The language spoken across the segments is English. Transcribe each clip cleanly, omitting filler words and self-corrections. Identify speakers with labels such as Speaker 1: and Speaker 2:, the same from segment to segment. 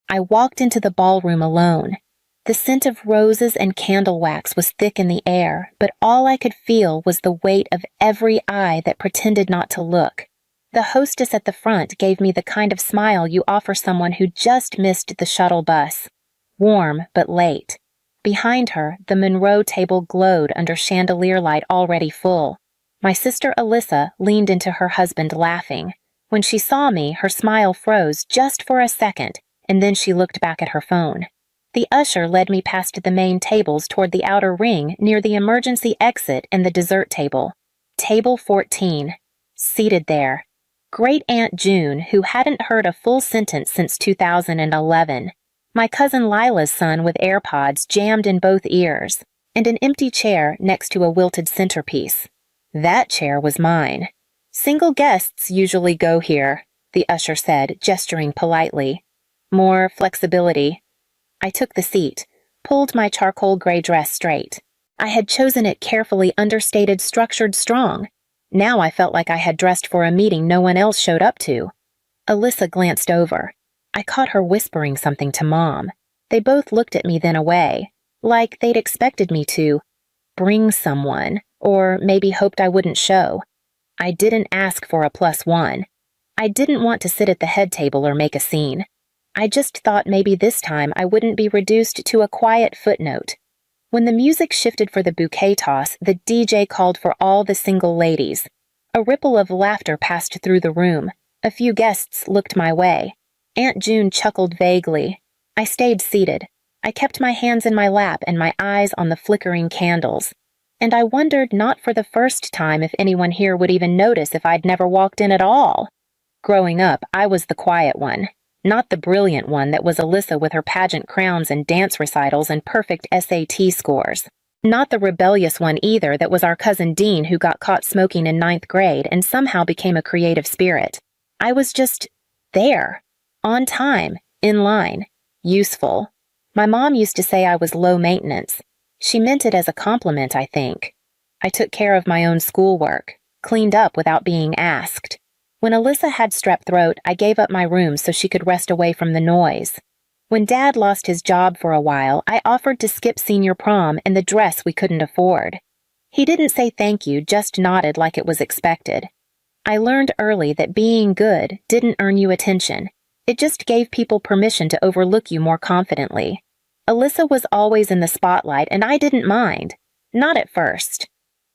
Speaker 1: I walked into the ballroom alone. The scent of roses and candle wax was thick in the air, but all I could feel was the weight of every eye that pretended not to look. The hostess at the front gave me the kind of smile you offer someone who just missed the shuttle bus. Warm, but late. Behind her, the Monroe table glowed under chandelier light already full. My sister Alyssa leaned into her husband laughing. When she saw me, her smile froze just for a second, and then she looked back at her phone. The usher led me past the main tables toward the outer ring near the emergency exit and the dessert table. Table 14. Seated there. Great Aunt June, who hadn't heard a full sentence since 2011. My cousin Lila's son with AirPods jammed in both ears, and an empty chair next to a wilted centerpiece. That chair was mine. Single guests usually go here, the usher said, gesturing politely. More flexibility. I took the seat, pulled my charcoal gray dress straight. I had chosen it carefully understated, structured, strong. Now I felt like I had dressed for a meeting no one else showed up to. Alyssa glanced over. I caught her whispering something to Mom. They both looked at me then away, like they'd expected me to bring someone, or maybe hoped I wouldn't show. I didn't ask for a +1. I didn't want to sit at the head table or make a scene. I just thought maybe this time I wouldn't be reduced to a quiet footnote. When the music shifted for the bouquet toss, the DJ called for all the single ladies. A ripple of laughter passed through the room. A few guests looked my way. Aunt June chuckled vaguely. I stayed seated. I kept my hands in my lap and my eyes on the flickering candles. And I wondered not for the first time if anyone here would even notice if I'd never walked in at all. Growing up, I was the quiet one, not the brilliant one that was Alyssa with her pageant crowns and dance recitals and perfect SAT scores. Not the rebellious one either that was our cousin Dean who got caught smoking in 9th grade and somehow became a creative spirit. I was just there. On time, in line, useful. My mom used to say I was low maintenance. She meant it as a compliment, I think. I took care of my own schoolwork, cleaned up without being asked. When Alyssa had strep throat, I gave up my room so she could rest away from the noise. When Dad lost his job for a while, I offered to skip senior prom in the dress we couldn't afford. He didn't say thank you, just nodded like it was expected. I learned early that being good didn't earn you attention. It just gave people permission to overlook you more confidently. Alyssa was always in the spotlight, and I didn't mind. Not at first.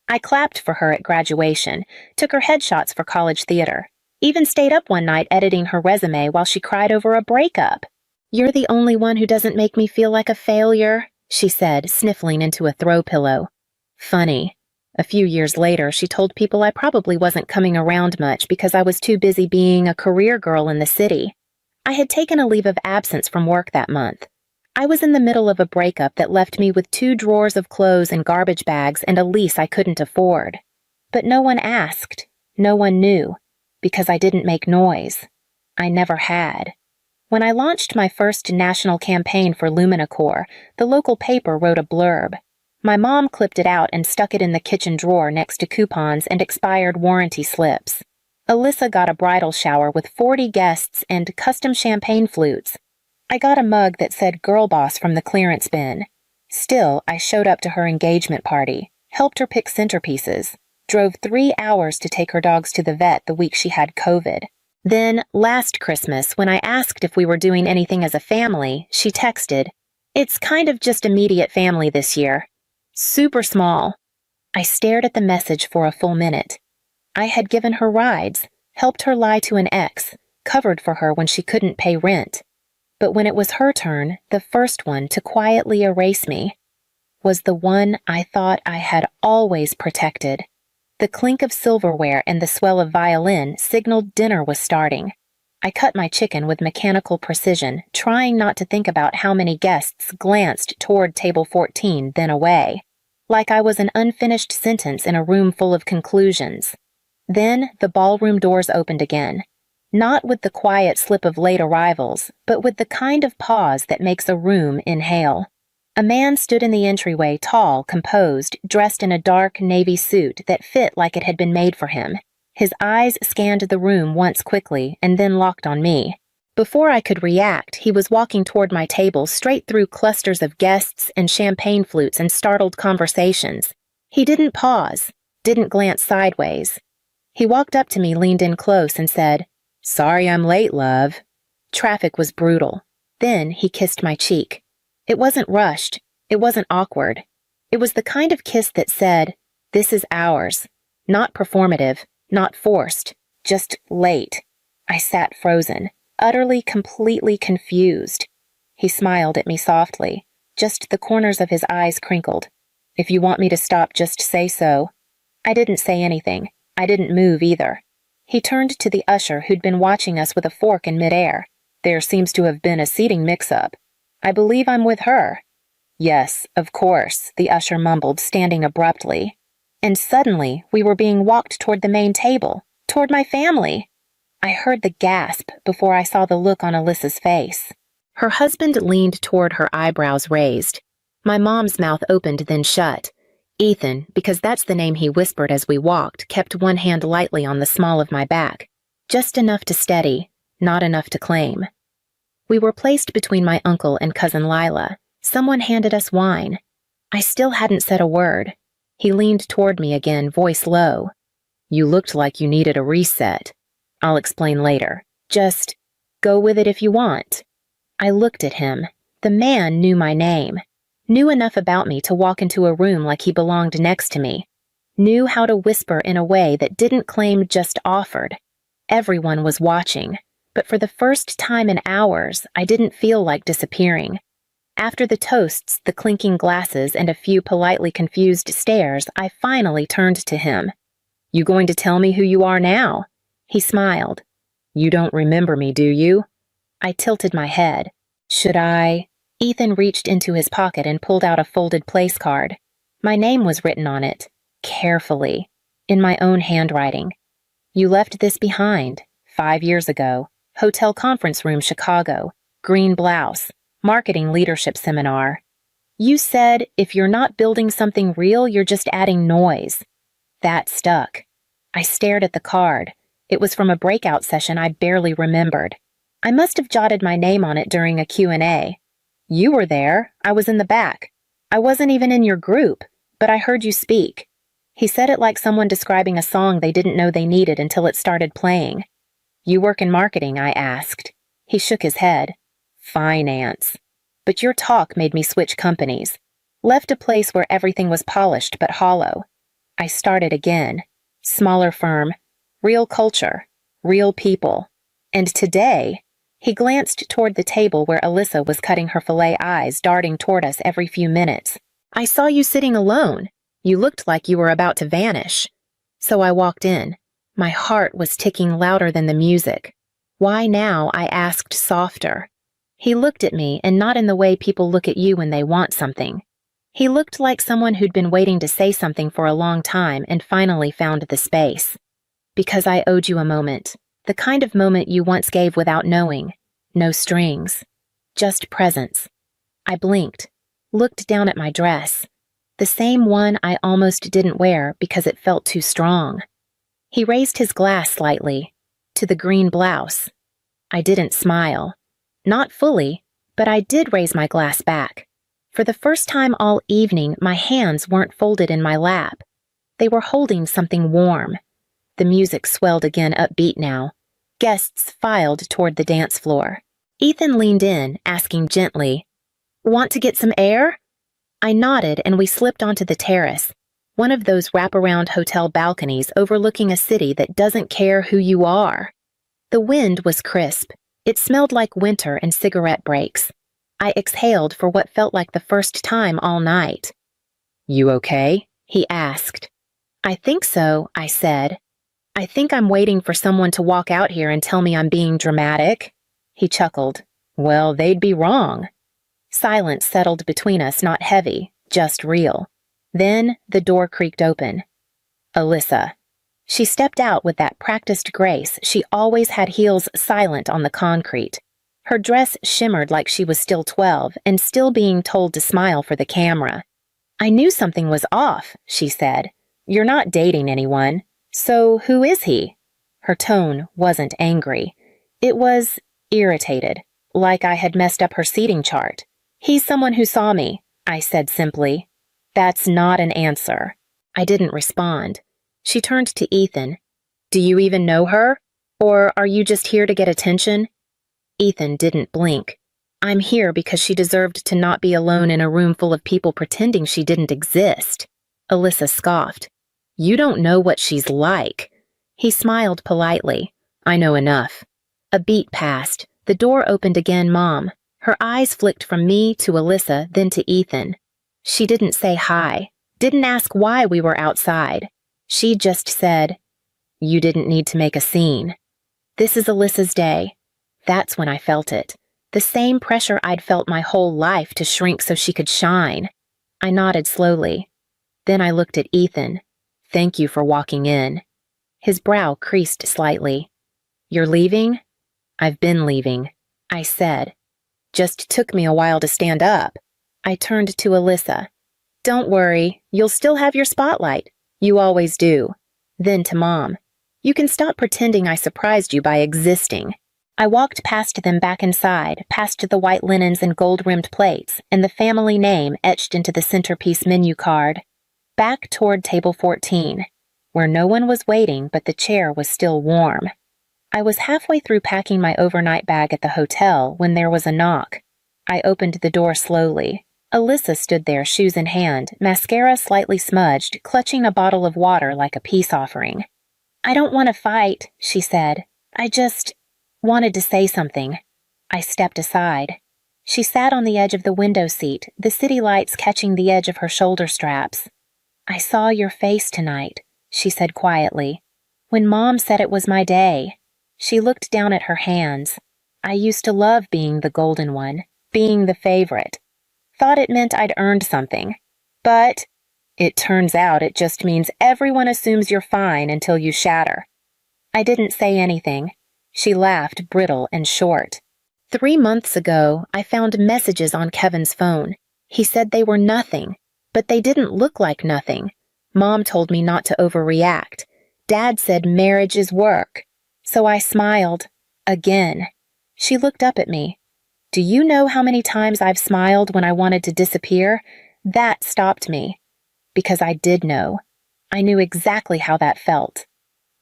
Speaker 1: I clapped for her at graduation, took her headshots for college theater, even stayed up one night editing her resume while she cried over a breakup. "You're the only one who doesn't make me feel like a failure," she said, sniffling into a throw pillow. Funny. A few years later, she told people I probably wasn't coming around much because I was too busy being a career girl in the city. I had taken a leave of absence from work that month. I was in the middle of a breakup that left me with 2 drawers of clothes and garbage bags and a lease I couldn't afford. But no one asked. No one knew. Because I didn't make noise. I never had. When I launched my first national campaign for Luminacore, the local paper wrote a blurb. My mom clipped it out and stuck it in the kitchen drawer next to coupons and expired warranty slips. Alyssa got a bridal shower with 40 guests and custom champagne flutes. I got a mug that said Girl Boss from the clearance bin. Still, I showed up to her engagement party, helped her pick centerpieces, drove 3 hours to take her dogs to the vet the week she had COVID. Then, last Christmas, when I asked if we were doing anything as a family, she texted, "It's kind of just immediate family this year. Super small." I stared at the message for a full minute. I had given her rides, helped her lie to an ex, covered for her when she couldn't pay rent. But when it was her turn, the first one to quietly erase me, was the one I thought I had always protected. The clink of silverware and the swell of violin signaled dinner was starting. I cut my chicken with mechanical precision, trying not to think about how many guests glanced toward table 14, then away, like I was an unfinished sentence in a room full of conclusions. Then the ballroom doors opened again, not with the quiet slip of late arrivals, but with the kind of pause that makes a room inhale. A man stood in the entryway, tall, composed, dressed in a dark navy suit that fit like it had been made for him. His eyes scanned the room once quickly and then locked on me. Before I could react, he was walking toward my table straight through clusters of guests and champagne flutes and startled conversations. He didn't pause, didn't glance sideways. He walked up to me, leaned in close, and said, "Sorry I'm late, love." Traffic was brutal. Then he kissed my cheek. It wasn't rushed. It wasn't awkward. It was the kind of kiss that said, "This is ours." Not performative, not forced, just late. I sat frozen, utterly, completely confused. He smiled at me softly. Just the corners of his eyes crinkled. "If you want me to stop, just say so." I didn't say anything. I didn't move either. He turned to the usher who'd been watching us with a fork in midair. "There seems to have been a seating mix-up. I believe I'm with her." "Yes, of course," the usher mumbled, standing abruptly. And suddenly, we were being walked toward the main table, toward my family. I heard the gasp before I saw the look on Alyssa's face. Her husband leaned toward her, eyebrows raised. My mom's mouth opened then shut. Ethan, because that's the name he whispered as we walked, kept one hand lightly on the small of my back, just enough to steady, not enough to claim. We were placed between my uncle and cousin Lila. Someone handed us wine. I still hadn't said a word. He leaned toward me again, voice low. "You looked like you needed a reset. I'll explain later. Just go with it if you want." I looked at him. The man knew my name. Knew enough about me to walk into a room like he belonged next to me. Knew how to whisper in a way that didn't claim, just offered. Everyone was watching, but for the first time in hours, I didn't feel like disappearing. After the toasts, the clinking glasses, and a few politely confused stares, I finally turned to him. "You going to tell me who you are now?" He smiled. "You don't remember me, do you?" I tilted my head. "Should I?" Ethan reached into his pocket and pulled out a folded place card. My name was written on it, carefully, in my own handwriting. "You left this behind, 5 years ago. Hotel conference room, Chicago. Green blouse. Marketing leadership seminar. You said, if you're not building something real, you're just adding noise." That stuck. I stared at the card. It was from a breakout session I barely remembered. I must have jotted my name on it during a Q&A. "You were there. I was in the back. I wasn't even in your group, but I heard you speak." He said it like someone describing a song they didn't know they needed until it started playing. "You work in marketing?" I asked. He shook his head. "Finance. But your talk made me switch companies. Left a place where everything was polished but hollow." I started again. Smaller firm. Real culture. Real people. And today, he glanced toward the table where Alyssa was cutting her fillet eyes, darting toward us every few minutes. "I saw you sitting alone. You looked like you were about to vanish." So I walked in. My heart was ticking louder than the music. "Why now?" I asked softer. He looked at me, and not in the way people look at you when they want something. He looked like someone who'd been waiting to say something for a long time and finally found the space. "Because I owed you a moment. The kind of moment you once gave without knowing. No strings. Just presence." I blinked, looked down at my dress. The same one I almost didn't wear because it felt too strong. He raised his glass slightly, to the green blouse. I didn't smile. Not fully, but I did raise my glass back. For the first time all evening, my hands weren't folded in my lap. They were holding something warm. The music swelled again, upbeat now. Guests filed toward the dance floor. Ethan leaned in, asking gently, "Want to get some air?" I nodded and we slipped onto the terrace, one of those wraparound hotel balconies overlooking a city that doesn't care who you are. The wind was crisp. It smelled like winter and cigarette breaks. I exhaled for what felt like the first time all night. "You okay?" he asked. "I think so," I said. "I think I'm waiting for someone to walk out here and tell me I'm being dramatic." He chuckled. "Well, they'd be wrong." Silence settled between us, not heavy, just real. Then the door creaked open. Alyssa. She stepped out with that practiced grace she always had, heels silent on the concrete. Her dress shimmered like she was still 12 and still being told to smile for the camera. "I knew something was off," she said. "You're not dating anyone. So who is he?" Her tone wasn't angry. It was irritated, like I had messed up her seating chart. "He's someone who saw me," I said simply. "That's not an answer." I didn't respond. She turned to Ethan. "Do you even know her? Or are you just here to get attention?" Ethan didn't blink. "I'm here because she deserved to not be alone in a room full of people pretending she didn't exist." Alyssa scoffed. "You don't know what she's like." He smiled politely. "I know enough." A beat passed. The door opened again, Mom. Her eyes flicked from me to Alyssa, then to Ethan. She didn't say hi, didn't ask why we were outside. She just said, "You didn't need to make a scene." This is Alyssa's day. That's when I felt it. The same pressure I'd felt my whole life to shrink so she could shine. I nodded slowly. Then I looked at Ethan. "Thank you for walking in." His brow creased slightly. "You're leaving?" "I've been leaving," I said. "Just took me a while to stand up." I turned to Alyssa. "Don't worry, you'll still have your spotlight. You always do." Then to Mom. "You can stop pretending I surprised you by existing." I walked past them back inside, past the white linens and gold-rimmed plates, and the family name etched into the centerpiece menu card. Back toward table 14, where no one was waiting but the chair was still warm. I was halfway through packing my overnight bag at the hotel when there was a knock. I opened the door slowly. Alyssa stood there, shoes in hand, mascara slightly smudged, clutching a bottle of water like a peace offering. "I don't want to fight," she said. "I just wanted to say something." I stepped aside. She sat on the edge of the window seat, the city lights catching the edge of her shoulder straps. "I saw your face tonight," she said quietly. "When Mom said it was my day." She looked down at her hands. "I used to love being the golden one, being the favorite. Thought it meant I'd earned something. But it turns out it just means everyone assumes you're fine until you shatter." I didn't say anything. She laughed, brittle and short. 3 months ago, I found messages on Kevin's phone. He said they were nothing, but they didn't look like nothing. Mom told me not to overreact. Dad said marriage is work. So I smiled. Again. She looked up at me. "Do you know how many times I've smiled when I wanted to disappear?" That stopped me. Because I did know. I knew exactly how that felt.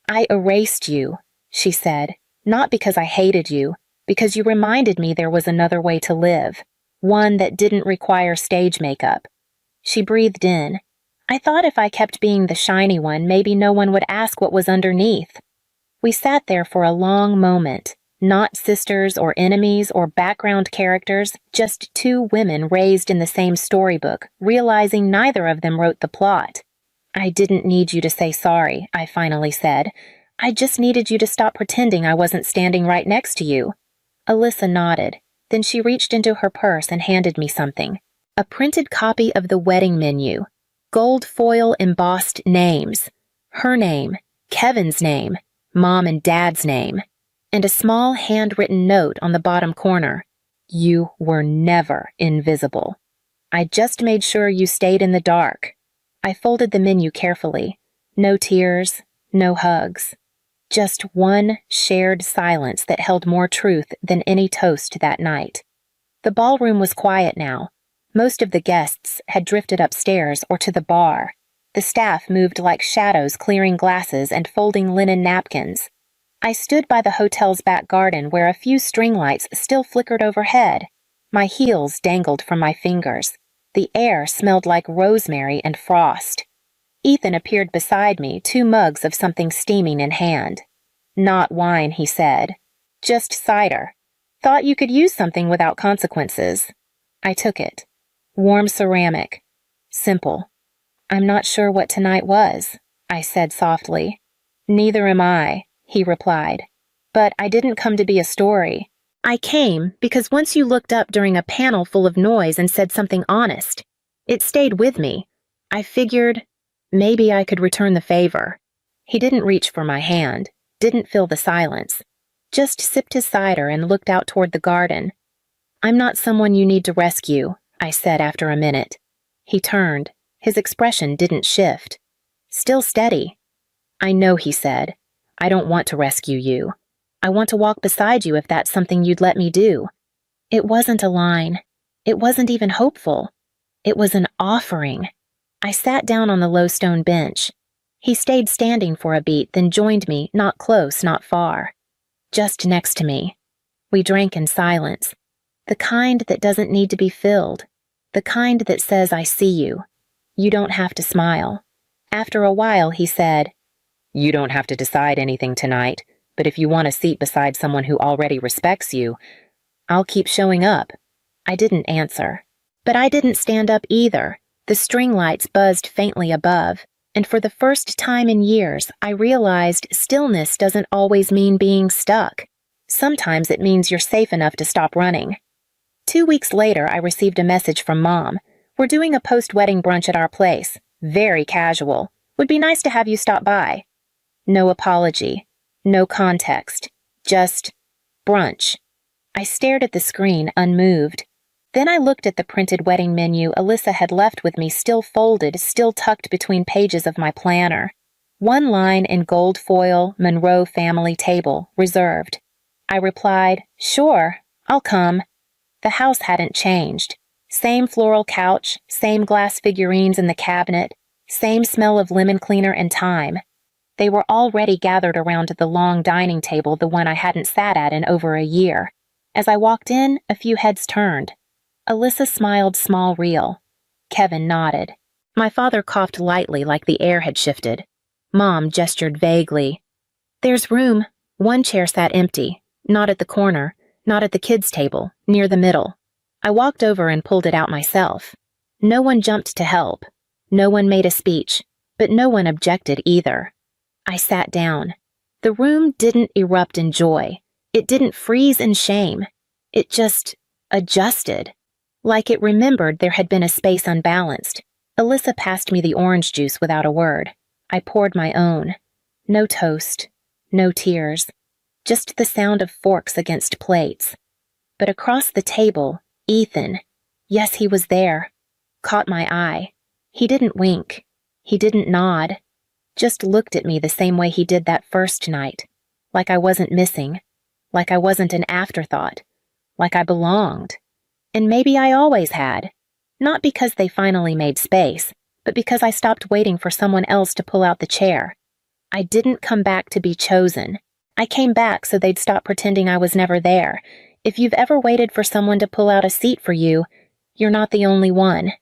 Speaker 1: "I erased you," she said. "Not because I hated you, because you reminded me there was another way to live. One that didn't require stage makeup." She breathed in. "I thought if I kept being the shiny one, maybe no one would ask what was underneath." We sat there for a long moment, not sisters or enemies or background characters, just 2 women raised in the same storybook, realizing neither of them wrote the plot. "I didn't need you to say sorry," I finally said. "I just needed you to stop pretending I wasn't standing right next to you." Alyssa nodded. Then she reached into her purse and handed me something. A printed copy of the wedding menu. Gold foil embossed names. Her name, Kevin's name, Mom and Dad's name, and a small handwritten note on the bottom corner. "You were never invisible. I just made sure you stayed in the dark." I folded the menu carefully. No tears, no hugs. Just one shared silence that held more truth than any toast that night. The ballroom was quiet now. Most of the guests had drifted upstairs or to the bar. The staff moved like shadows, clearing glasses and folding linen napkins. I stood by the hotel's back garden where a few string lights still flickered overhead. My heels dangled from my fingers. The air smelled like rosemary and frost. Ethan appeared beside me, 2 mugs of something steaming in hand. "Not wine," he said. "Just cider. Thought you could use something without consequences." I took it. Warm ceramic. Simple. "I'm not sure what tonight was," I said softly. "Neither am I," he replied. "But I didn't come to be a story. I came because once you looked up during a panel full of noise and said something honest. It stayed with me. I figured maybe I could return the favor." He didn't reach for my hand, didn't fill the silence. Just sipped his cider and looked out toward the garden. "I'm not someone you need to rescue," I said after a minute. He turned. His expression didn't shift. Still steady. "I know," he said. "I don't want to rescue you." I want to walk beside you if that's something you'd let me do. It wasn't a line. It wasn't even hopeful. It was an offering. I sat down on the low stone bench. He stayed standing for a beat, then joined me, not close, not far. Just next to me. We drank in silence. The kind that doesn't need to be filled. The kind that says, I see you. You don't have to smile. After a while, he said, You don't have to decide anything tonight, but if you want a seat beside someone who already respects you, I'll keep showing up. I didn't answer. But I didn't stand up either. The string lights buzzed faintly above, and for the first time in years, I realized stillness doesn't always mean being stuck. Sometimes it means you're safe enough to stop running. 2 weeks later, I received a message from Mom. We're doing a post-wedding brunch at our place. Very casual. Would be nice to have you stop by. No apology. No context. Just brunch. I stared at the screen, unmoved. Then I looked at the printed wedding menu Alyssa had left with me, still folded, still tucked between pages of my planner. One line in gold foil, Monroe family table, reserved. I replied, Sure, I'll come. The house hadn't changed. Same floral couch, same glass figurines in the cabinet, same smell of lemon cleaner and thyme. They were already gathered around the long dining table, the one I hadn't sat at in over a year. As I walked in, a few heads turned. Alyssa smiled small real. Kevin nodded. My father coughed lightly like the air had shifted. Mom gestured vaguely. There's room. One chair sat empty. Not at the corner. Not at the kids' table. Near the middle. I walked over and pulled it out myself. No one jumped to help. No one made a speech. But no one objected either. I sat down. The room didn't erupt in joy. It didn't freeze in shame. It just adjusted. Like it remembered there had been a space unbalanced. Alyssa passed me the orange juice without a word. I poured my own. No toast. No tears. Just the sound of forks against plates. But across the table, Ethan. Yes, he was there. Caught my eye. He didn't wink. He didn't nod. Just looked at me the same way he did that first night. Like I wasn't missing. Like I wasn't an afterthought. Like I belonged. And maybe I always had. Not because they finally made space, but because I stopped waiting for someone else to pull out the chair. I didn't come back to be chosen. I came back so they'd stop pretending I was never there. If you've ever waited for someone to pull out a seat for you, you're not the only one.